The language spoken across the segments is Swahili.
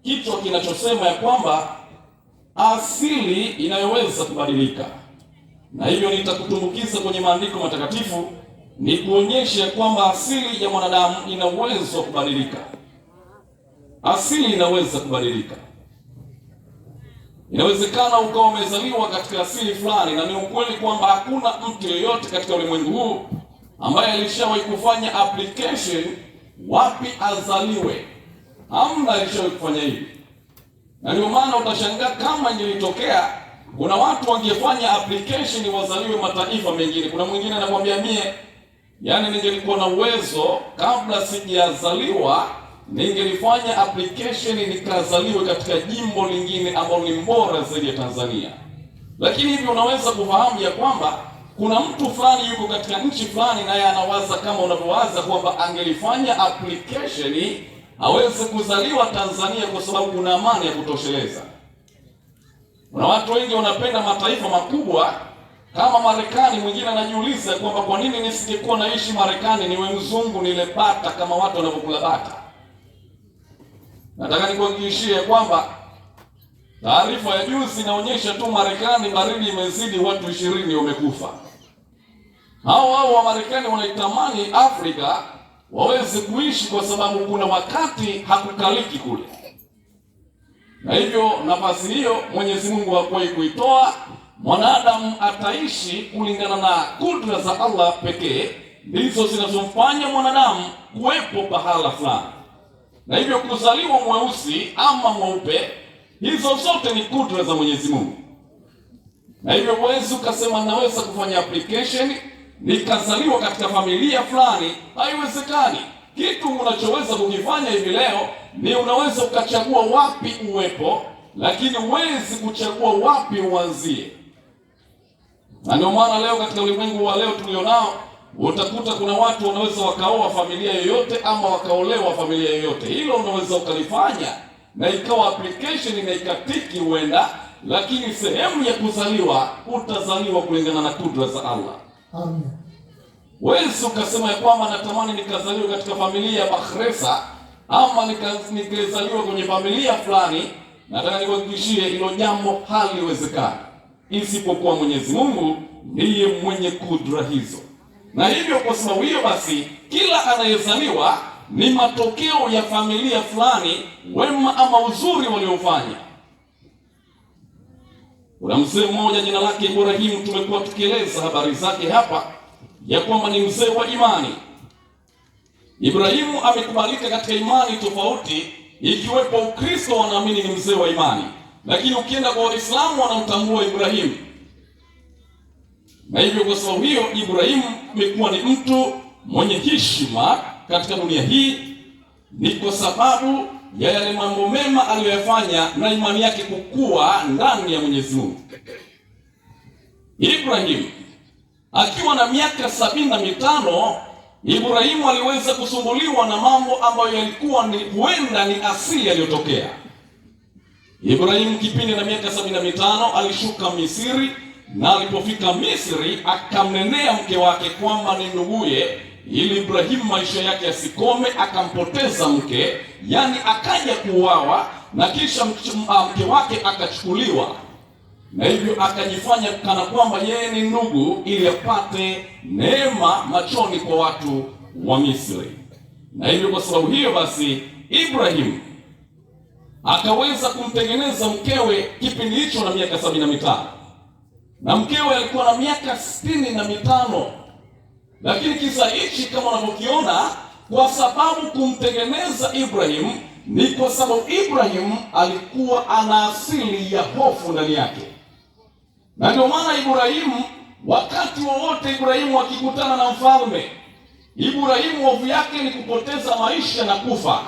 kichwa kinachosema ya kwamba asili inayoweza kubadilika, na hivyo nitakutumbukiza kwenye maandiko matakatifu ni kuonyesha kwamba asili ya mwanadamu ina uwezo wa kubadilika. Asili inaweza kubadilika. Inawezekana ukawa umezaliwa katika asili fulani, na ni ukweli kwamba hakuna mtu yeyote katika ulimwengu huu ambaye alishawahi kufanya application wapi azaliwe. Hamna alishawahi kufanya hivi, na ndio maana utashangaa kama ingelitokea kuna watu wangefanya application wazaliwe mataifa mengine. Kuna mwingine anakuambia yani ningelikuwa na uwezo kabla sijazaliwa ningelifanya application nikazaliwe katika jimbo lingine ambalo ni bora zaidi ya Tanzania. Lakini hivi unaweza kufahamu ya kwamba kuna mtu fulani yuko katika nchi fulani, naye anawaza kama unavyowaza kwamba angelifanya application aweze kuzaliwa Tanzania kwa sababu kuna amani ya kutosheleza. Kuna watu wengi wanapenda mataifa makubwa kama Marekani. Mwingine anajiuliza kwamba kwa nini nisingekuwa naishi Marekani, niwe mzungu nile bata kama watu wanavyokula bata. Nataka nikuhakikishie kwamba taarifa ya juzi inaonyesha tu Marekani baridi imezidi, watu 20 wamekufa. Hao wa Marekani wanaitamani Afrika waweze kuishi kwa sababu kuna wakati hakukaliki kule. Na hivyo nafasi hiyo Mwenyezi Mungu hakuwahi kuitoa. Mwanadamu ataishi kulingana na kudra za Allah pekee, ndizo zinazomfanya mwanadamu kuwepo pahala fulani. Na hivyo kuzaliwa mweusi ama mweupe, hizo zote ni kudra za Mwenyezi Mungu. Na hivyo huwezi ukasema naweza kufanya application nikazaliwa katika familia fulani. Haiwezekani. Kitu unachoweza kukifanya hivi leo ni unaweza ukachagua wapi uwepo, lakini huwezi kuchagua wapi uanzie. Na ndio maana leo katika ulimwengu wa leo tulionao, utakuta kuna watu wanaweza wakaoa familia yoyote ama wakaolewa familia yoyote. Hilo unaweza ukalifanya na ikawa application na ikatiki huenda, lakini sehemu ya kuzaliwa utazaliwa kulingana na kudra za Allah. Amen. Wewe ukasema ya kwamba natamani nikazaliwa katika familia ya Bakhresa ama nikazaliwa kwenye familia fulani, nataka nikuhakikishie hilo jambo haliwezekani, isipokuwa Mwenyezi Mungu ndiye mwenye kudra hizo. Na hivyo kwa sababu hiyo basi, kila anayezaliwa ni matokeo ya familia fulani, wema ama uzuri waliofanya. Kuna mzee mmoja jina lake Ibrahim, tumekuwa tukieleza habari zake hapa ya kwamba ni mzee wa imani. Ibrahimu amekubalika katika imani tofauti, ikiwepo Ukristo wanaamini ni mzee wa imani, lakini ukienda kwa Waislamu wanamtambua Ibrahimu. Na hivyo kwa sababu hiyo Ibrahimu amekuwa ni mtu mwenye heshima katika dunia hii, ni kwa sababu ya yale mambo mema aliyoyafanya na imani yake kukua ndani ya Mwenyezi Mungu. Ibrahimu akiwa na miaka 75, Ibrahimu aliweza kusumbuliwa na mambo ambayo yalikuwa ni huenda ni asili aliyotokea. Ibrahimu kipindi na miaka 75 alishuka Misri, na alipofika Misri akamnenea mke wake kwamba ni nduguye, ili Ibrahimu maisha yake yasikome, akampoteza mke, yani akaja kuuawa, na kisha mke wake akachukuliwa, na hivyo akajifanya kana kwamba yeye ni ndugu ili apate neema machoni kwa watu wa Misri. Na hivyo kwa sababu hiyo basi Ibrahimu akaweza kumtengeneza mkewe kipindi hicho na miaka 75, na mkewe alikuwa na miaka 65. Lakini kisa hichi kama unavyokiona, kwa sababu kumtengeneza Ibrahimu ni kwa sababu Ibrahimu alikuwa ana asili ya hofu ndani yake. Na ndio maana Ibrahimu, wakati wowote Ibrahimu akikutana na mfalme, Ibrahimu hofu yake ni kupoteza maisha na kufa.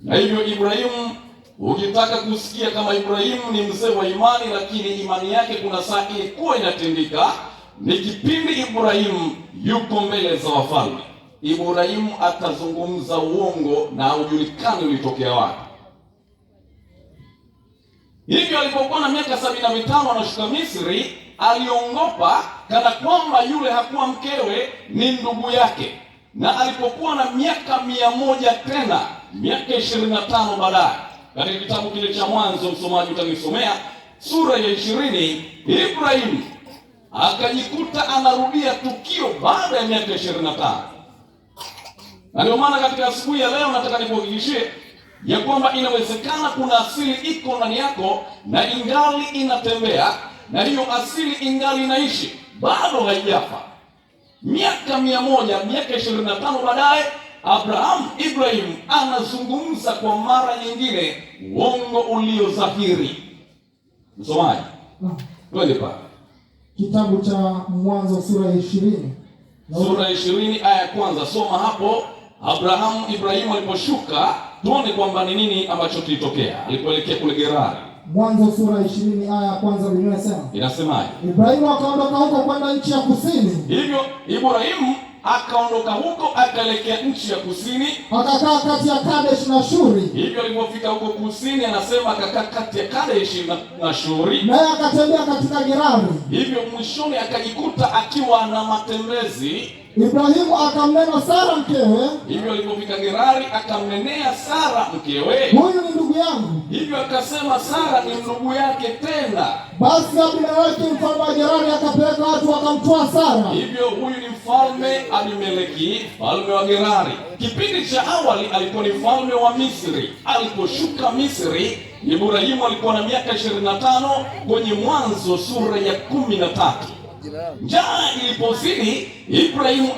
Na hivyo Ibrahimu, ukitaka kusikia kama Ibrahimu ni mzee wa imani, lakini imani yake kuna saa ilikuwa inatindika, ni kipindi Ibrahimu yuko mbele za wafalme. Ibrahimu atazungumza uongo na haujulikani ulitokea wapi. Hivyo alipokuwa na miaka 75 anashuka Misri, aliongopa kana kwamba yule hakuwa mkewe, ni ndugu yake. na alipokuwa na miaka 100 tena, miaka 25 baadaye, katika kitabu kile cha Mwanzo, msomaji utanisomea sura ya 20, Ibrahim akajikuta anarudia tukio baada ya miaka 25. Na ndio maana katika asubuhi ya leo nataka nikuhakikishie ya kwamba inawezekana kuna asili iko ndani yako na ingali inatembea, na hiyo asili ingali inaishi, bado haijafa. Miaka 100, miaka 25 baadaye, Ibrahim anazungumza kwa mara nyingine uongo ulio dhahiri. Msomaji, twende pale kitabu cha Mwanzo sura ya 20. Sura ya 20 aya ya kwanza. Soma hapo. Ibrahimu aliposhuka, tuone kwamba ni nini ambacho kilitokea alipoelekea kule Gerari. Mwanzo sura ya 20 aya ya kwanza, Biblia inasema. Inasemaje? Ibrahimu akaondoka huko kwenda nchi ya kusini. Hivyo Ibrahimu akaondoka huko akaelekea nchi ya kusini, akakaa kati ya Kadesh na Shuri. Hivyo alipofika huko kusini, anasema akakaa kati ya Kadesh na Shuri, naye akatembea katika Gerari. Hivyo mwishoni akajikuta akiwa na matembezi. Ibrahimu akamnena Sara mkewe. Hivyo alipofika Gerari akamnenea Sara mkewe, huyu ni ndugu yangu. Hivyo akasema Sara ni ndugu yake tena. Basi Abimeleki mfalme wa Gerari akapeleka watu wakamtoa Sara. Hivyo huyu ni mfalme Abimeleki, mfalme wa Gerari. Kipindi cha awali alikuwa ni mfalme wa Misri. Aliposhuka Misri, Ibrahimu alikuwa na miaka 25 kwenye Mwanzo sura ya 13. Njaa ilipozidi, Ibrahimu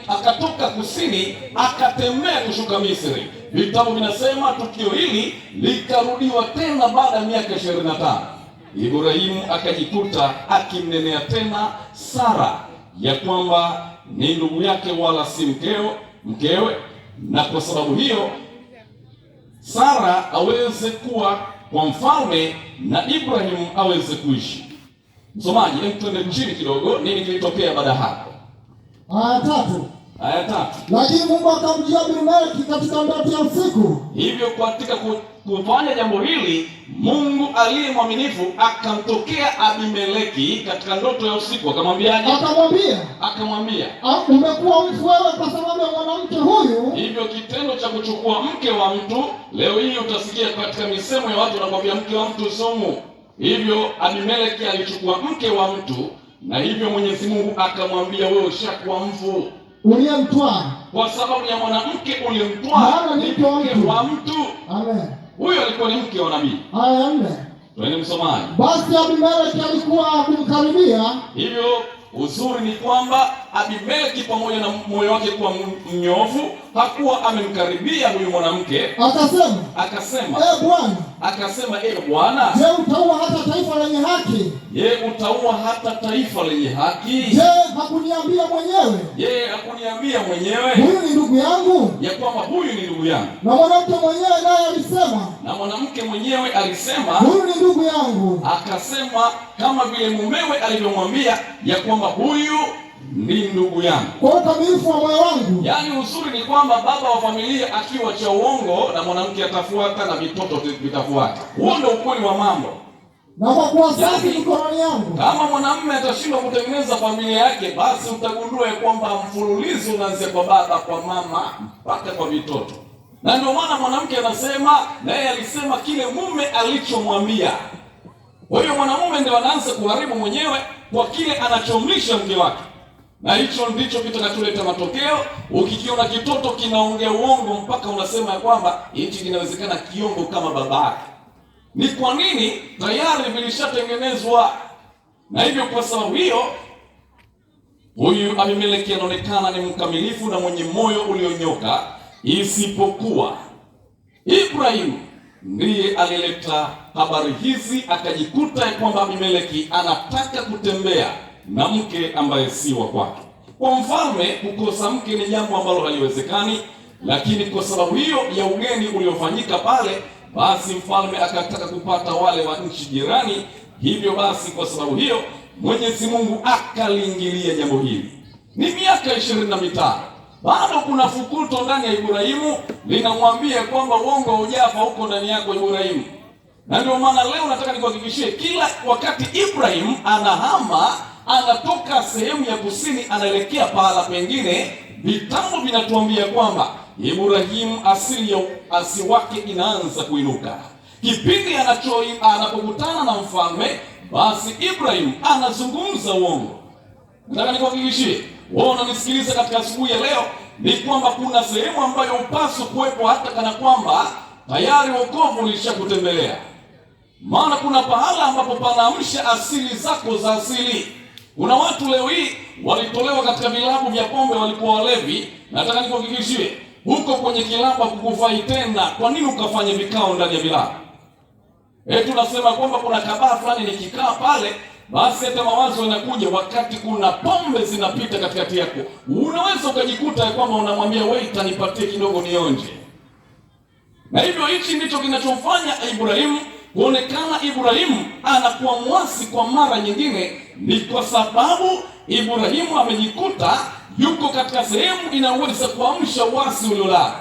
akatoka kusini akatembea kushuka Misri. Vitabu vinasema tukio hili likarudiwa tena baada ya miaka 25. Ibrahimu akajikuta akimnenea tena Sara ya kwamba ni ndugu yake wala si mkewe, na kwa sababu hiyo Sara aweze kuwa kwa mfalme na Ibrahimu aweze kuishi. Msomaji, hebu twende chini kidogo, nini kilitokea baada hapo? Aya 3. Lakini Mungu akamjia Abimeleki katika ndoto ya usiku. Hivyo katika kufanya jambo hili, Mungu aliye mwaminifu akamtokea Abimeleki katika ndoto ya usiku. Akamwambiaje? Akamwambia, umekuwa mfu wewe kwa sababu ya mwanamke huyu. Hivyo kitendo cha kuchukua mke wa mtu, leo hii utasikia katika misemo ya watu wanakuambia mke wa mtu sumu. Hivyo Abimeleki alichukua mke wa mtu, na hivyo Mwenyezi Mungu akamwambia, wewe ushakuwa mfu uliyemtwaa kwa sababu ya mwanamke uliyemtwaa, ni mke wa mtu. Amen. Huyo alikuwa ni mke wa nabii. Aya 4. Twende msomaji. Basi Abimeleki alikuwa kumkaribia. Hivyo uzuri ni kwamba Abimeleki pamoja na moyo wake kuwa mnyofu hakuwa amemkaribia huyu mwanamke. Akasema, Bwana, je, utaua hata taifa lenye haki? Je, hakuniambia mwenyewe? Huyu ni ndugu yangu. Ya kwamba huyu ni ndugu yangu. Na mwanamke mwenyewe naye alisema, huyu ni ndugu yangu. Akasema kama vile mumewe alivyomwambia ya kwamba huyu ni ndugu yangu kwa ukamilifu wa moyo wangu. Yaani uzuri ni kwamba baba wa familia akiwa cha uongo, na mwanamke atafuata na vitoto vitafuata. Huo ndio ukweli wa mambo. Na kwa kuwa safi mikononi yangu. Kama mwanamume atashindwa kutengeneza familia yake, basi utagundua kwamba mfululizo unaanzia kwa baba, kwa mama, mpaka kwa vitoto. Na ndio maana mwanamke anasema, na yeye alisema kile mume alichomwambia. Kwa hiyo mwanamume ndio anaanza kuharibu mwenyewe kwa kile anachomlisha mke wake. Na hicho ndicho kitakacholeta matokeo. Ukikiona kitoto kinaongea uongo mpaka unasema ya kwamba hichi kinawezekana kiongo kama babake. Ni kwa nini? Tayari vilishatengenezwa. Na hivyo kwa sababu hiyo, huyu Abimeleki anaonekana ni mkamilifu na mwenye moyo ulionyoka, isipokuwa Ibrahimu ndiye alileta habari hizi, akajikuta kwamba Abimeleki anataka kutembea na mke ambaye si wa kwake. Kwa mfalme kukosa mke ni jambo ambalo haliwezekani, lakini kwa sababu hiyo ya ugeni uliofanyika pale, basi mfalme akataka kupata wale wa nchi jirani. Hivyo basi kwa sababu hiyo Mwenyezi Mungu akaliingilia jambo hili. Ni miaka 25. Bado kuna fukuto ndani ya Ibrahimu linamwambia kwamba uongo hujafa huko ndani yako Ibrahimu. Na ndio maana leo nataka nikuhakikishie, kila wakati Ibrahimu anahama, anatoka sehemu ya kusini anaelekea pahala pengine, vitabu vinatuambia kwamba Ibrahimu asili wake inaanza kuinuka kipindi anapokutana na mfalme. Basi Ibrahimu anazungumza uongo. Nataka nikuhakikishie wewe unanisikiliza katika asubuhi ya leo, ni kwamba kuna sehemu ambayo upaswa kuwepo, hata kana kwamba tayari wokovu ulishakutembelea. Maana kuna pahala ambapo panaamsha asili zako za asili. Kuna watu leo hii walitolewa katika vilabu vya pombe, walikuwa walevi. Nataka nikuhakikishie huko kwenye kilabu hakukufai tena. Kwa nini ukafanya vikao ndani ya vilabu? Tunasema kwamba kuna kabaa fulani nikikaa pale, basi hata mawazo yanakuja wakati kuna pombe zinapita katikati yako. Unaweza ukajikuta kwamba unamwambia waiter, nipatie kidogo nionje. Na hivyo hichi ndicho kinachomfanya Ibrahimu kuonekana Ibrahimu anakuwa mwasi kwa mara nyingine, ni kwa sababu Ibrahimu amejikuta yuko katika sehemu inaweza kuamsha uasi uliolala.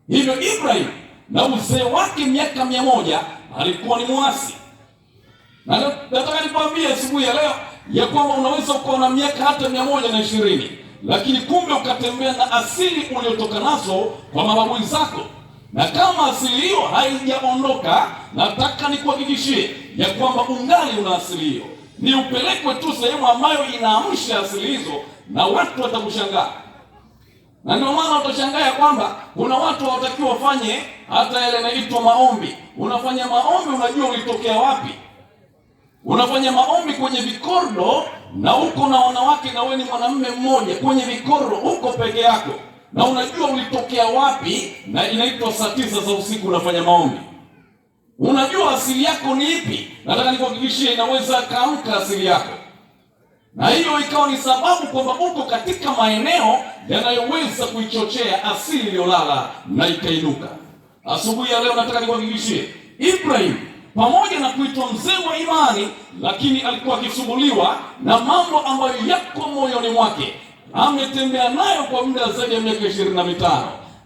Hivyo Ibrahimu na uzee wake miaka 100 alikuwa ni mwasi. Na nataka nikwambie asubuhi ya leo ya kwamba unaweza ukawa na miaka hata 120, lakini kumbe ukatembea na asili uliotoka nazo kwa mababu zako. Na kama asili hiyo haijaondoka, nataka nikuhakikishie ya kwamba ungali una asili hiyo. Ni upelekwe tu sehemu ambayo inaamsha asili hizo na watu watakushangaa. Na ndio maana utashangaa kwamba kuna watu hawatakiwa wafanye hata yale yanaitwa maombi. Unafanya maombi, unajua ulitokea wapi? Unafanya maombi kwenye vikordo na uko na wanawake na wewe ni mwanamume mmoja kwenye vikordo, uko peke yako. Na unajua ulitokea wapi, na inaitwa saa 9 za usiku unafanya maombi. Unajua asili yako ni ipi? Nataka nikuhakikishie inaweza kaamka asili yako. Na hiyo ikawa ni sababu kwamba uko katika maeneo yanayoweza kuichochea asili iliyolala na ikainuka. Asubuhi ya leo nataka nikuhakikishie Ibrahim pamoja na kuitwa mzee wa imani, lakini alikuwa akisumbuliwa na mambo ambayo yako moyoni mwake. Ametembea nayo kwa muda zaidi ya miaka 25.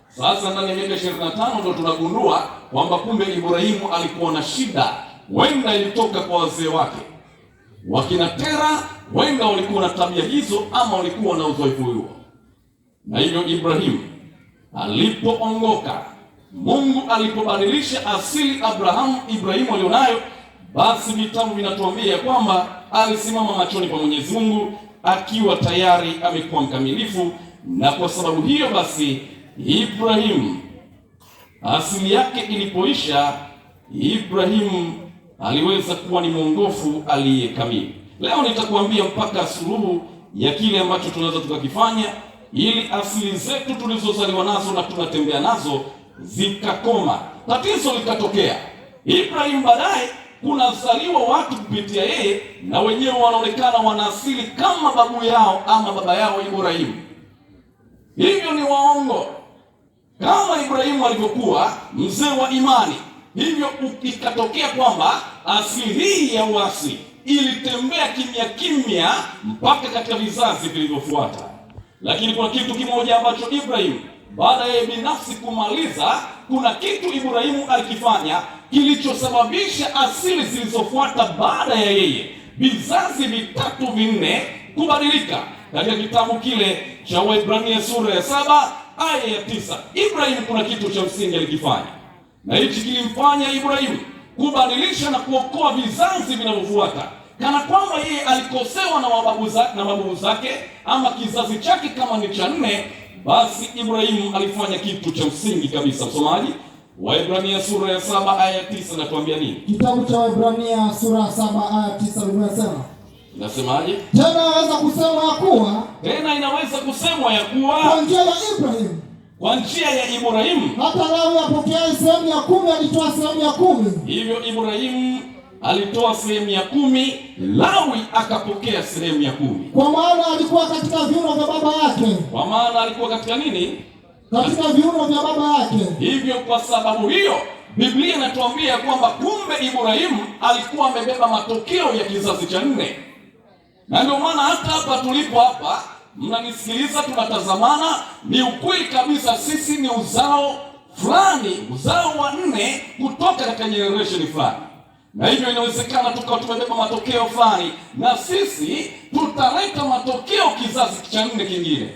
Sasa ndani ya miaka 25 ndio tunagundua kwamba kumbe Ibrahimu alikuwa na shida. Wenda ilitoka kwa wazee wake. Wakina Tera wenda walikuwa na tabia hizo ama walikuwa na uzoefu huo. Na hivyo alipoongoka, Mungu alipobadilisha asili Ibrahimu alionayo, basi vitabu vinatuambia kwamba alisimama machoni pa Mwenyezi Mungu akiwa tayari amekuwa mkamilifu. Na kwa sababu hiyo basi Ibrahimu asili yake ilipoisha, Ibrahimu aliweza kuwa ni mwongofu aliyekamili. Leo nitakuambia mpaka suluhu ya kile ambacho tunaweza tukakifanya ili asili zetu tulizozaliwa nazo na tunatembea nazo zikakoma, tatizo likatokea. Ibrahimu baadaye kunazaliwa watu kupitia yeye, na wenyewe wanaonekana wana asili kama babu yao ama baba yao Ibrahimu. Hivyo ni waongo. Kama Ibrahimu alivyokuwa mzee wa imani, hivyo ikatokea kwamba asili hii ya uasi ilitembea kimya kimya mpaka katika vizazi vilivyofuata. Lakini kuna kitu kimoja ambacho Ibrahimu baada ya binafsi kumaliza, kuna kitu Ibrahimu alikifanya kilichosababisha asili zilizofuata baada ya yeye, vizazi 3-4 kubadilika. Katika kitabu kile cha Waebrania sura ya 7 aya ya 9, Ibrahimu kuna kitu cha msingi alikifanya, na hichi kilimfanya Ibrahimu kubadilisha na kuokoa vizazi vinavyofuata. Kana kwamba yeye alikosewa na mababu zake ama kizazi chake kama ni cha 4, basi Ibrahimu alifanya kitu cha msingi kabisa. Msomaji, Waebrania sura ya 7 aya 9 natuambia nini? Kitabu cha Waebrania sura ya 7 aya 9 linasema. Inasemaje? Tena inaweza kusemwa ya kuwa kwa njia ya Ibrahimu. Kwa njia ya Ibrahimu hata Lawi apokea sehemu ya 10, alitoa sehemu ya 10. Hivyo Ibrahimu alitoa sehemu ya 10, Lawi akapokea sehemu ya 10. Kwa maana alikuwa katika viuno vya baba yake. Kwa maana alikuwa katika nini? Katika viuno vya baba yake. Hivyo kwa sababu hiyo Biblia inatuambia kwamba kumbe Ibrahimu alikuwa amebeba matokeo ya kizazi cha 4. Na ndio maana hata hapa tulipo hapa, mnanisikiliza, tunatazamana, ni ukweli kabisa sisi ni uzao fulani, uzao wa 4 kutoka katika generation fulani. Na hivyo inawezekana tukawa tumebeba matokeo fulani, na sisi tutaleta matokeo kizazi cha 4 kingine.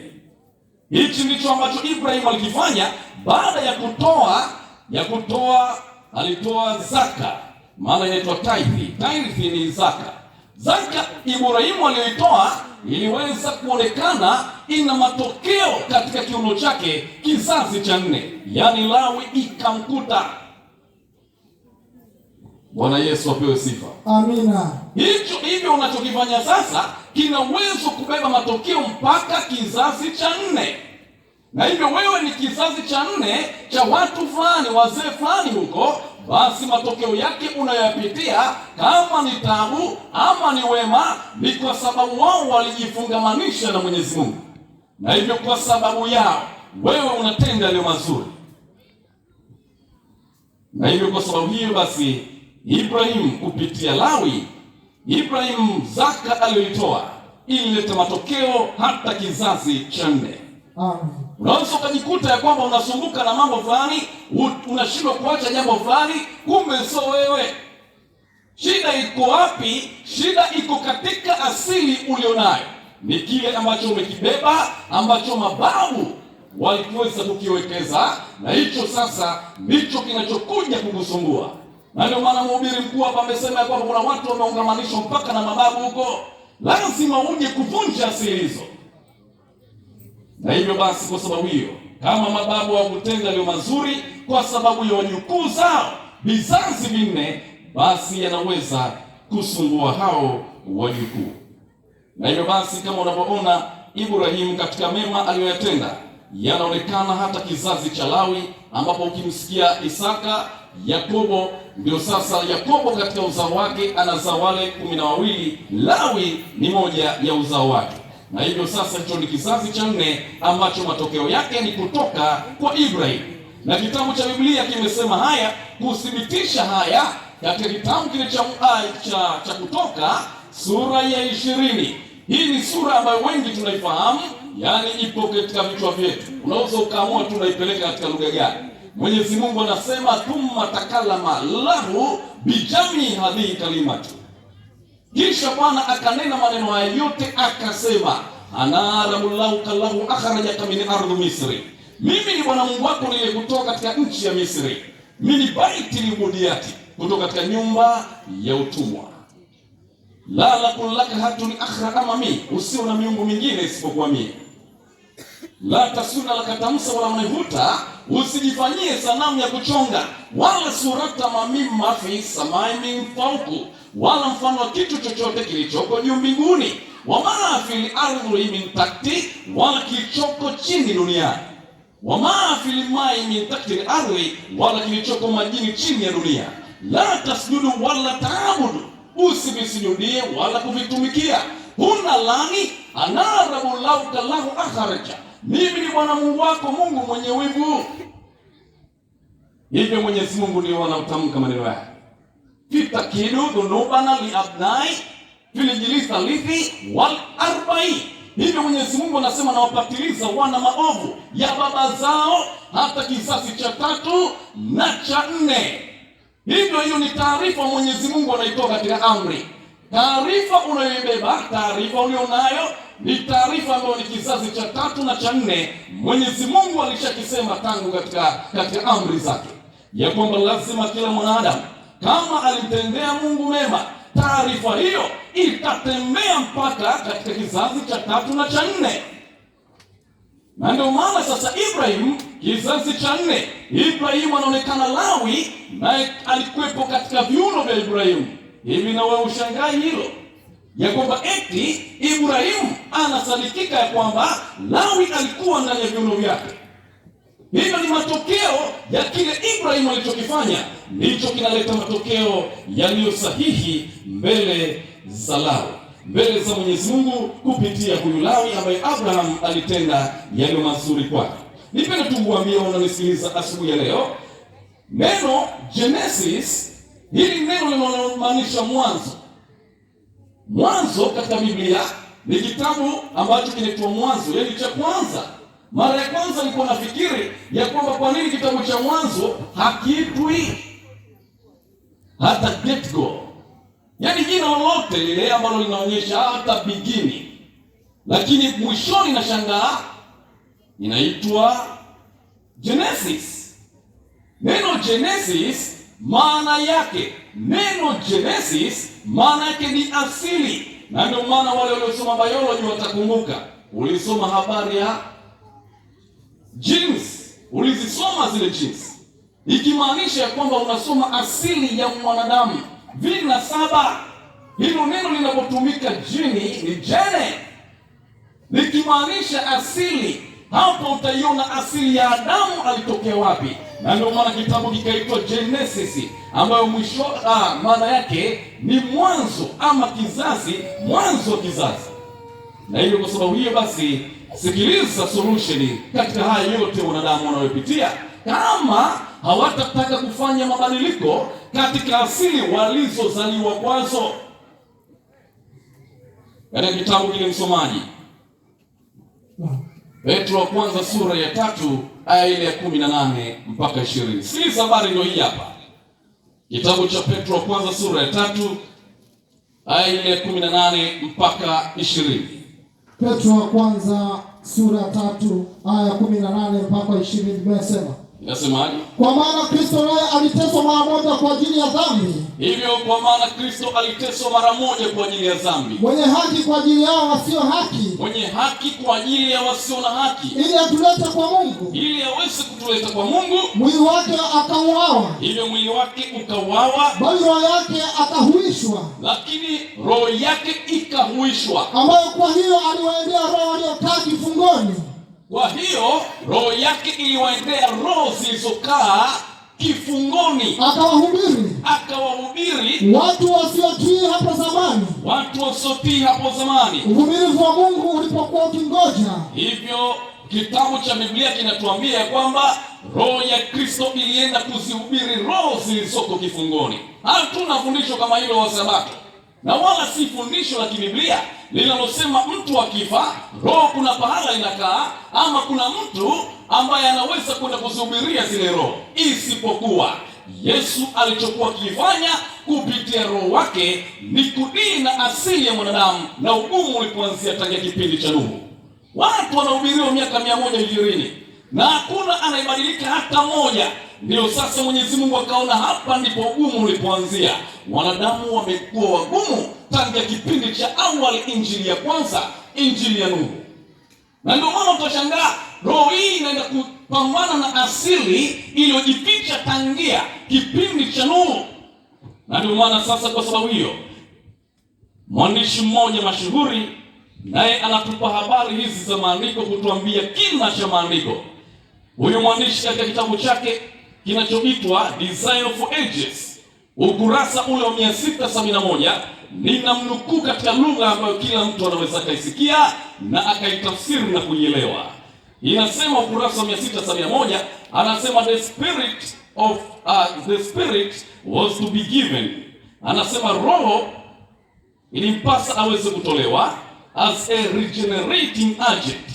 Hichi ndicho ambacho Ibrahim alikifanya baada ya kutoa alitoa zaka, maana inaitwa tithe. Tithe ni zaka. Zaka Ibrahimu aliyoitoa iliweza kuonekana ina matokeo katika kiuno chake kizazi cha 4, yaani Lawi ikamkuta. Bwana Yesu apewe sifa. Amina. Hivyo unachokifanya sasa kina uwezo kubeba matokeo mpaka kizazi cha 4. Na hivyo wewe ni kizazi cha 4 cha watu fulani, wazee fulani huko, basi matokeo yake unayoyapitia, kama ni tabu ama ni wema, ni kwa sababu wao walijifungamanisha na Mwenyezi Mungu, na hivyo kwa sababu yao wewe unatenda yale mazuri. Na hivyo kwa sababu hiyo basi Ibrahim kupitia Lawi, Ibrahim zaka aliyoitoa ilileta matokeo hata kizazi cha 4. Amen. Unaweza ukajikuta ya kwamba unasumbuka na mambo fulani, unashindwa kuacha jambo fulani, kumbe sio wewe. Shida iko wapi? Shida iko katika asili ulionayo, ni kile ambacho umekibeba, ambacho mababu walikuweza kukiwekeza, na hicho sasa ndicho kinachokuja kukusumbua. Na ndio maana mhubiri mkuu hapa amesema ya kwamba kuna watu wameungamanishwa mpaka na mababu huko, lazima uje kuvunja asili hizo. Na hivyo basi, kwa sababu hiyo, kama mababu hawakutenda yaliyo mazuri kwa sababu ya wajukuu zao vizazi 4, basi yanaweza kusumbua hao wajukuu. Na hivyo basi, kama unavyoona Ibrahim katika mema aliyoyatenda yanaonekana hata kizazi cha Lawi, ambapo ukimsikia Isaka, Yakobo, ndio sasa Yakobo katika uzao wake anazaa wale 12, Lawi ni moja ya uzao wake. Na hivyo sasa hicho ni kizazi cha 4 ambacho matokeo yake ni kutoka kwa Ibrahim. Na kitabu cha Biblia kimesema haya, kuthibitisha haya katika kitabu kile cha Kutoka sura ya 20. Hii ni sura ambayo wengi tunaifahamu, yaani ipo katika vichwa vyetu. Unaweza ukaamua tunaipeleka katika lugha gani. Mwenyezi Mungu anasema thumma takallama lahu bijami hadhihi kalimatu. Kisha Bwana akanena maneno haya yote akasema, ana rabullahu kallahu akhrajaka min ardhi Misri. Mimi ni Bwana Mungu wako niliyekutoa katika nchi ya Misri. Mimi baiti libudiyati, kutoka katika nyumba ya utumwa. La lakun laka hatun akhra amami, usio na miungu mingine isipokuwa mimi. La tasuna laka tamsa wala mnehuta, usijifanyie sanamu ya kuchonga, wala surata mamimma fi samai min fawku, wala mfano wa kitu chochote kilichoko juu mbinguni, wama fil ardhi min takti, wala kilichoko chini duniani, wama fil mai min takti al-ardhi, wala kilichoko majini chini ya dunia. La tasjudu wala taabudu, usivisujudie wala kuvitumikia. Huna lani anarabu lahu kallahu akharaja, mimi ni Bwana Mungu wako, Mungu mwenye wivu. Hivyo Mwenyezi Mungu ndio anatamka maneno yake, fitakidu dhunubana li abnai filijilisa lithi wal arbai. Hivyo Mwenyezi Mungu anasema nawapatiliza wana maovu ya baba zao hata kizazi cha 3 na cha 4. Hivyo hiyo ni taarifa Mwenyezi Mungu anaitoa katika amri. Taarifa unayoibeba, taarifa ulionayo ni taarifa ambayo ni kizazi cha 3 na cha 4. Mwenyezi Mungu alishakisema tangu katika amri zake ya kwamba lazima kila mwanadamu kama alimtendea Mungu mema, taarifa hiyo itatembea mpaka katika kizazi cha 3 na cha 4. Na ndio maana sasa Ibrahim kizazi cha 4, Ibrahim anaonekana Lawi naye alikuwepo katika viuno vya Ibrahim. Hivi na wewe ushangai hilo ya kwamba eti Ibrahim anasadikika ya kwamba Lawi alikuwa ndani ya viuno vyake. Hilo ni matokeo ya kile Ibrahim alichokifanya, ndicho kinaleta matokeo yaliyo sahihi mbele za Lawi, mbele za Mwenyezi Mungu kupitia huyu Lawi ambaye Abraham alitenda yaliyo mazuri kwake. Nipende tu kuambia unanisikiliza asubuhi ya leo, neno Genesis, hili neno linalomaanisha mwanzo. Mwanzo katika Biblia ni kitabu ambacho kinaitwa Mwanzo, yaani cha kwanza. Mara ya kwanza nilikuwa nafikiri ya kwamba kwa nini kitabu cha Mwanzo hakiitwi hata get go, yaani jina lolote lile ambalo linaonyesha hata beginning. Lakini mwishoni nashangaa inaitwa Genesis. Neno Genesis maana yake, neno Genesis maana yake ni asili, na ndio maana wale waliosoma biology watakumbuka, ulisoma habari ya genes, ulizisoma zile genes, ikimaanisha kwamba unasoma asili ya mwanadamu, vinasaba. Hilo neno linapotumika jini ni gene, likimaanisha asili. Hapo utaiona asili ya Adamu alitokea wapi, na ndio maana kitabu kikaitwa Genesis, ambayo mwisho maana yake ni mwanzo ama kizazi, mwanzo wa kizazi. Na hivyo kwa sababu hiyo basi, sikiliza solution katika haya yote wanadamu wanayopitia, kama hawatataka kufanya mabadiliko katika asili walizozaliwa kwazo. Katika kitabu kile msomaji, Petro wa kwanza sura ya 3 aya ile ya 18 mpaka 20. Sikiliza habari ndio hii hapa. Kitabu cha Petro wa kwanza sura ya 3 aya ile ya 18 mpaka 20. Petro wa kwanza sura ya 3 aya ya 18 mpaka 20 inasema. Inasemaje? Kwa maana Kristo naye aliteswa mara moja kwa ajili ya dhambi. Hivyo kwa maana Kristo aliteswa mara moja kwa ajili ya dhambi. Mwenye haki kwa ajili yao wasio haki. Mwenye haki kwa ajili ya wasio na haki. Ili atulete kwa Mungu. Ili aweze kutuleta kwa Mungu. Mwili wake akauawa. Hivyo mwili wake ukauawa. Bali roho yake akahuishwa. Lakini roho yake ikahuishwa. Ambayo kwa hiyo aliwaendea roho waliokaa kifungoni. Kwa hiyo roho yake iliwaendea roho zilizokaa kifungoni, akawahubiri watu wasiotii hapo zamani, uvumilivu wa Mungu ulipokuwa ukingoja. Hivyo kitabu cha Biblia kinatuambia kwamba roho ya Kristo ilienda kuzihubiri roho zilizoko kifungoni. Hatuna fundisho kama hilo wa Sabato, na wala si fundisho la kibiblia linalosema mtu akifa roho kuna pahala inakaa, ama kuna mtu ambaye anaweza kwenda kuzihubiria zile roho, isipokuwa Yesu alichokuwa kifanya kupitia roho wake ni kudili na asili ya mwanadamu, na ugumu ulipoanzia tangia kipindi cha Nuhu. Watu wanahubiriwa miaka 120 na hakuna anayebadilika hata moja. Ndio sasa Mwenyezi Mungu akaona hapa ndipo ugumu ulipoanzia. Wanadamu wamekuwa wagumu tangia kipindi cha awali, injili ya kwanza, injili ya Nuhu. Na ndio maana utashangaa roho hii inaenda kupambana na asili iliyojificha tangia kipindi cha Nuhu. Na ndio maana sasa, kwa sababu hiyo, mwandishi mmoja mashuhuri naye anatupa habari hizi za maandiko, kutuambia kina cha maandiko. Huyu mwandishi katika kitabu chake kinachoitwa Design of Ages, ukurasa ule wa 671, ninamnukuu katika lugha ambayo kila mtu anaweza kaisikia na akaitafsiri na kuielewa. Inasema ukurasa wa 671, anasema the spirit was to be given. Anasema roho ilimpasa aweze kutolewa as a regenerating agent,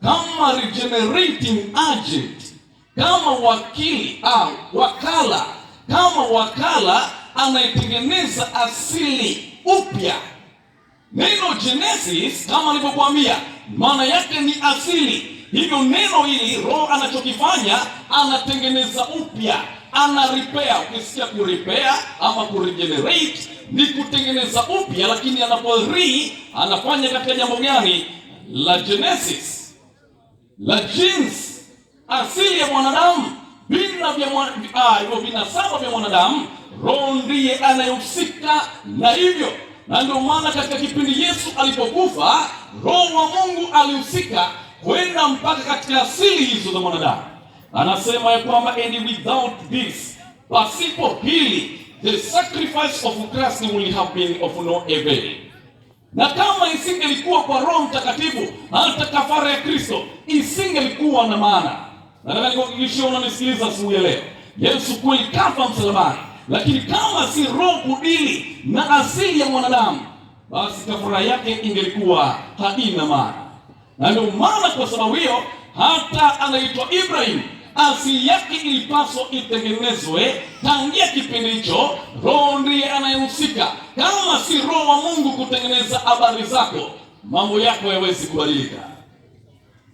kama regenerating agent, kama wakala, kama wakala anayetengeneza asili upya. Neno Genesis kama nilivyokuambia maana yake ni asili. Hivyo neno hili roho anachokifanya anatengeneza upya, ana repair. Ukisikia ku repair ama ku regenerate ni kutengeneza upya, lakini anapo anafanya katika jambo gani? La Genesis, la genes, asili ya mwanadamu, vinasaba vya mwanadamu, roho ndiye anayehusika na hivyo. Na ndio maana katika kipindi Yesu alipokufa, roho wa Mungu alihusika kwenda mpaka katika asili hizo za mwanadamu. Anasema ya kwamba and without this, pasipo hili, the sacrifice of Christ will have been of no avail. Na kama isingelikuwa kwa Roho Mtakatifu, hata kafara ya Kristo isingelikuwa na maana. Nataka nikuhakikishie unanisikiliza asubuhi leo, Yesu kweli kafa msalabani, lakini kama si roho kudili na asili ya mwanadamu, basi kafara yake ingelikuwa haina maana. Na ndio maana kwa sababu hiyo hata anaitwa Ibrahim, asili yake ilipaswa itengenezwe tangia kipindi hicho. Roho ndiye anayehusika. Kama si roho wa Mungu kutengeneza habari zako, mambo yako hayawezi kubadilika.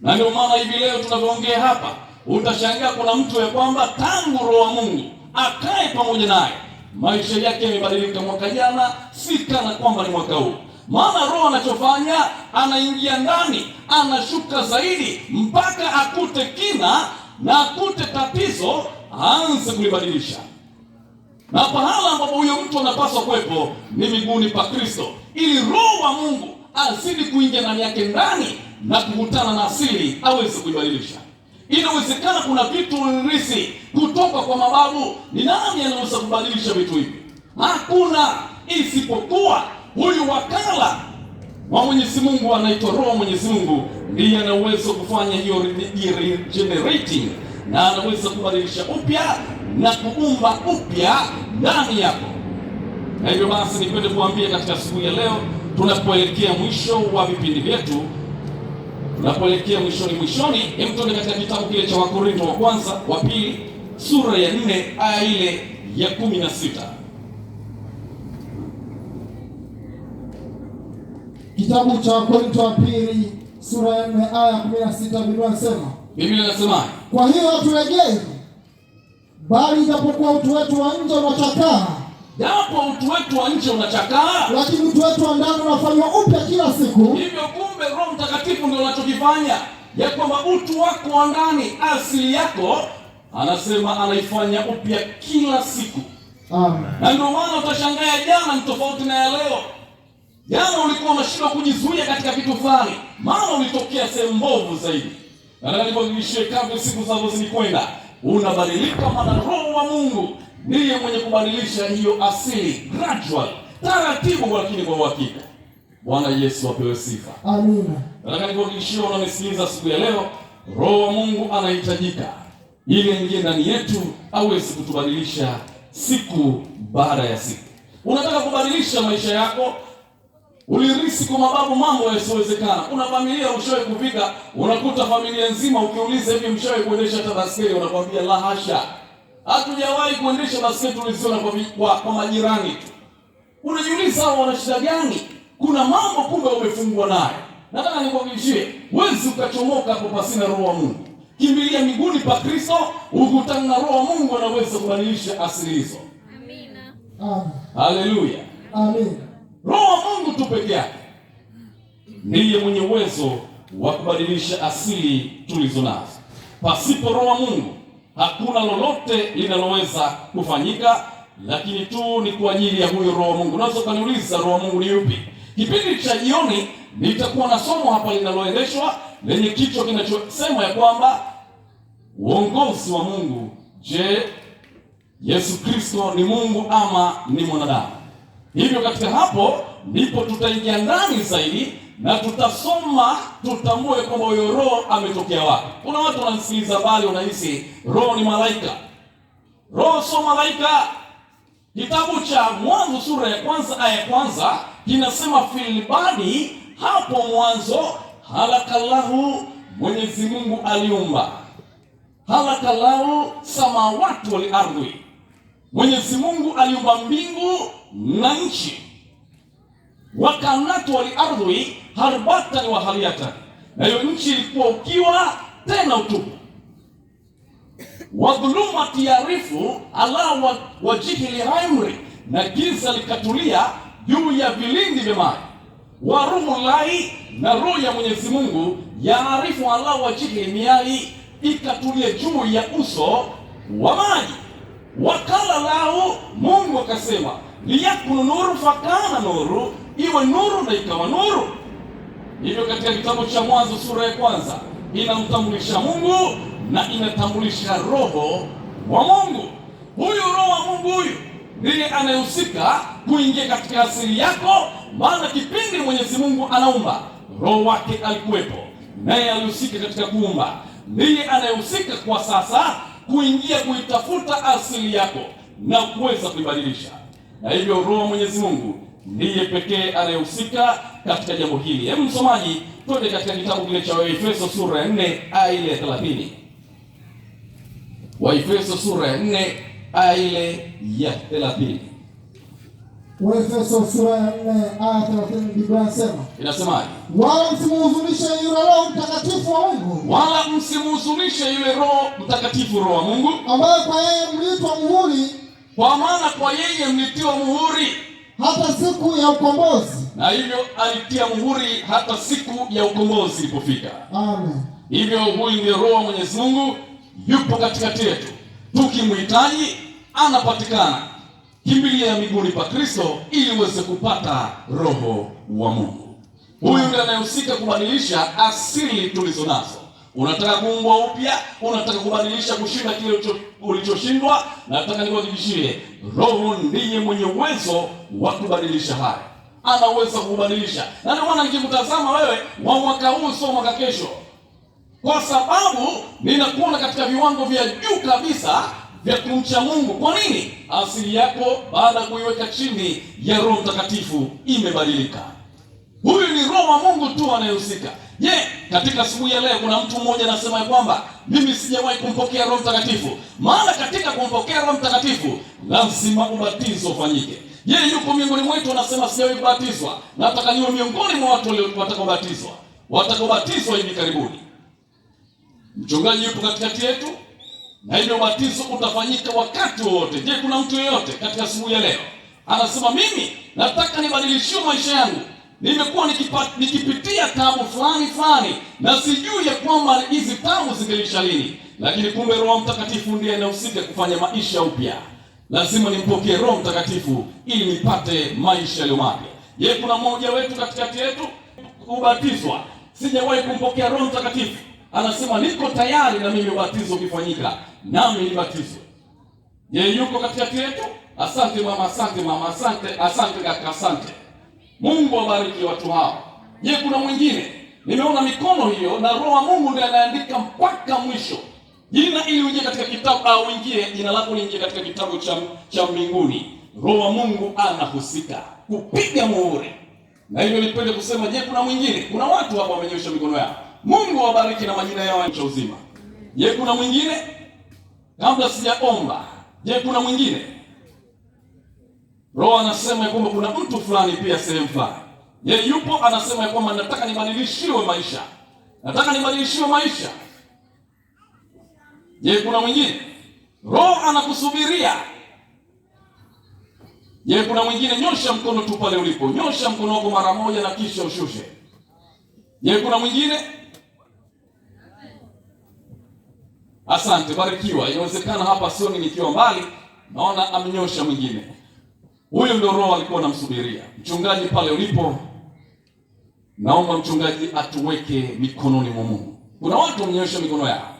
Na ndio maana hivi leo tunavyoongea hapa, utashangaa kuna mtu ya kwamba tangu Roho wa Mungu akae pamoja naye, maisha yake yamebadilika mwaka jana, si kana kwamba ni mwaka huu. Maana Roho anachofanya, anaingia ndani, anashuka zaidi mpaka akute kina na akute tatizo, aanze kulibadilisha. Na pahala ambapo huyo mtu anapaswa kuwepo ni miguuni pa Kristo, ili Roho wa Mungu azidi kuingia ndani yake ndani na kukutana na asili aweze kuibadilisha. Inawezekana kuna vitu ulirisi kutoka kwa mababu. Ni nani anaweza kubadilisha vitu hivi? Hakuna, isipokuwa huyu wakala wa Mwenyezi Mungu anaitwa Roho Mwenyezi Mungu, ndiye ana uwezo kufanya hiyo regenerating, na anaweza kubadilisha upya na kuumba upya ndani yako. Na hivyo basi nipende kuambia katika siku ya leo, tunapoelekea mwisho wa vipindi vyetu, tunapoelekea mwishoni, hebu tuende katika kitabu kile cha Wakorintho wa kwanza wa pili sura ya 4 aya ile ya 16. Kitabu cha Wakorintho wa pili sura ya 4 aya 16, Biblia inasema, kwa hiyo hatulegei, bali japokuwa utu wetu wa nje unachakaa, japo utu wetu wa nje unachakaa, lakini utu wetu wa ndani unafanywa upya kila siku. Hivyo kumbe Roho Mtakatifu ndio anachokifanya, ya kwamba utu wako wa ndani, asili yako, anasema anaifanya upya kila siku. Amen. Na ndio maana utashangaa jana ni tofauti na ya leo. Jana ulikuwa unashindwa kujizuia katika kitu fulani, maana ulitokea sehemu mbovu zaidi. Na nilipogishie kabla siku zinazozidi kwenda, unabadilika, maana Roho wa Mungu ndiye mwenye kubadilisha hiyo asili gradual, taratibu, lakini kwa uhakika. Bwana Yesu apewe sifa. Amina. Nataka nikuhakikishie unanisikiliza siku ya leo, Roho wa Mungu anahitajika ili aingie ndani yetu aweze kutubadilisha siku baada ya siku. Unataka kubadilisha maisha yako? Ulirisi kwa mababu mambo yasiyowezekana. Una familia ushawahi kufika, unakuta familia nzima ukiuliza hivi mshawahi kuendesha hata baskeli, wanakuambia la hasha, hatujawahi kuendesha baskeli, tuliziona kwa majirani tu. Unajiuliza hao wana shida gani? Kuna mambo kumbe umefungwa nayo. Nataka nikuhakikishie, huwezi ukachomoka hapo pasina Roho wa Mungu. Kimbilia miguuni pa Kristo, ukutana na Roho wa Mungu, anaweza kubadilisha asili hizo. Amina. Amen. Haleluya. Amen. Roho wa Mungu tu peke yake ndiye mwenye uwezo wa kubadilisha asili tulizo nazo. Pasipo Roho wa Mungu hakuna lolote linaloweza kufanyika, lakini tu ni kwa ajili ya huyo Roho wa Mungu. Unaweza kuniuliza Roho wa Mungu ni yupi? Kipindi cha jioni nitakuwa na somo hapa linaloendeshwa lenye kichwa kinachosema ya kwamba uongozi wa Mungu. Je, Yesu Kristo ni Mungu ama ni mwanadamu? Hivyo katika hapo ndipo tutaingia ndani zaidi na tutasoma, tutambue kwamba huyo Roho ametokea wapi. Kuna watu wanasikiliza bali wanahisi Roho ni malaika. Roho sio malaika. Kitabu cha Mwanzo sura ya 1 aya ya 1 kinasema filibadi, hapo mwanzo halakallahu, Mwenyezi Mungu aliumba. Halakallahu samawati wal ardhi, Mwenyezi Mungu aliumba mbingu na nchi. Wakanatu wal ardhi harbatan wa haliyatan, na hiyo nchi ilikuwa ukiwa tena utupu. Wadhulumati yarifu ala wajihi lihamri, na giza likatulia juu ya vilindi vya maji. Wa ruhu lai, na roho ya Mwenyezi Mungu yaarifu ala wajihi miali, ikatulia juu ya uso wa maji. Wakala lahu, Mungu akasema liyakunu nuru, fakana nuru, iwe nuru na ikawa nuru. Hivyo katika kitabu cha Mwanzo sura ya 1 inamtambulisha Mungu na inatambulisha Roho wa Mungu. Huyu Roho wa Mungu huyu ndiye anayehusika kuingia katika asili yako, maana kipindi Mwenyezi Mungu anaumba, Roho wake alikuwepo, naye alihusika katika kuumba. Ndiye anayehusika kwa sasa kuingia kuitafuta asili yako na kuweza kuibadilisha. Na hivyo Roho wa Mwenyezi Mungu ndiye pekee anayehusika katika jambo hili. Hebu msomaji, twende katika kitabu kile cha Waefeso sura ya 4 aya ile ya 30. Waefeso sura ya 4 aya ile ya 30. Waefeso sura ya 4 aya 30, Biblia inasema. Inasemaje? Wala msimhuzunishe yule Roho Mtakatifu wa Mungu. Wala msimhuzunishe yule Roho Mtakatifu, Roho wa Mungu, ambaye kwa yeye mlitiwa muhuri. Kwa maana kwa yeye mlitiwa muhuri hata siku ya ukombozi. Na hivyo alitia muhuri hata siku ya ukombozi ilipofika. Amen. Hivyo huyu ndiye Roho wa Mwenyezi Mungu, yupo katikati yetu. Tukimhitaji anapatikana. Kimbilia miguuni pa Kristo ili uweze kupata Roho wa Mungu. Huyu ndiye anayehusika kubadilisha asili tulizo nazo. Unataka kuumbwa upya, unataka kubadilisha, kushinda kile ulichoshindwa, nataka nikuhakikishie, Roho ndiye mwenye uwezo wa kubadilisha haya. Anaweza kubadilisha. Na ndio maana nikikutazama wewe wa mwaka huu sio mwaka kesho. Kwa sababu ninakuona katika viwango vya juu kabisa vya kumcha Mungu. Kwa nini? Asili yako baada ya kuiweka chini ya Roho Mtakatifu imebadilika. Huyu ni Roho wa Mungu tu anayehusika. Je, katika asubuhi ya leo kuna mtu mmoja anasema kwamba mimi sijawahi kumpokea Roho Mtakatifu? Maana katika kumpokea Roho Mtakatifu lazima ubatizo ufanyike. Je, yuko miongoni mwetu anasema sijawahi kubatizwa? Nataka niwe miongoni mwa watu watakaobatizwa. Watakaobatizwa hivi karibuni. Mchungaji yupo katikati yetu na hivyo ubatizo utafanyika wakati wote. Je, kuna mtu yeyote katika asubuhi ya leo anasema mimi nataka nibadilishiwe maisha yangu? Nimekuwa nikipitia tabu fulani na sijui ya kwamba hizi tabu zingeisha lini, lakini kumbe Roho Mtakatifu ndiye anahusika kufanya maisha upya. Lazima nimpokee Roho Mtakatifu ili nipate maisha yaliyo mapya. Je, kuna mmoja wetu katikati yetu kubatizwa? Sijawahi kumpokea Roho Mtakatifu. Anasema niko tayari na mimi ubatizo ukifanyika nami nibatizwe. Je, yuko katikati yetu? Asante mama, asante mama, asante kaka, asante. Mungu awabariki watu hao. Je, kuna mwingine? Nimeona mikono hiyo na Roho wa Mungu ndiye anaandika mpaka mwisho. Jina ili uje katika kitabu au uingie, jina lako liingie katika kitabu cha mbinguni. Roho wa Mungu anahusika kupiga muhuri. Na hivyo nipende kusema, je, kuna mwingine? Kuna watu hapa wamenyosha mikono yao. Mungu awabariki na majina yao cha uzima. Je, kuna mwingine? Kabla sijaomba, je, kuna mwingine? Roho anasema kwamba kuna mtu fulani pia sehemu fulani. Je, yupo? Anasema kwamba nataka nibadilishiwe maisha. Nataka nibadilishiwe maisha. Je, kuna mwingine? Roho anakusubiria. Je, kuna mwingine? Nyosha mkono tu pale ulipo. Nyosha mkono wako mara moja na kisha ushushe. Je, kuna mwingine? Asante, barikiwa. Inawezekana hapa sioni nikiwa mbali, naona amenyosha mwingine. Huyo ndio Roho alikuwa anamsubiria. Mchungaji pale ulipo, naomba mchungaji atuweke mikononi mwa Mungu. Kuna watu wamenyosha mikono yao.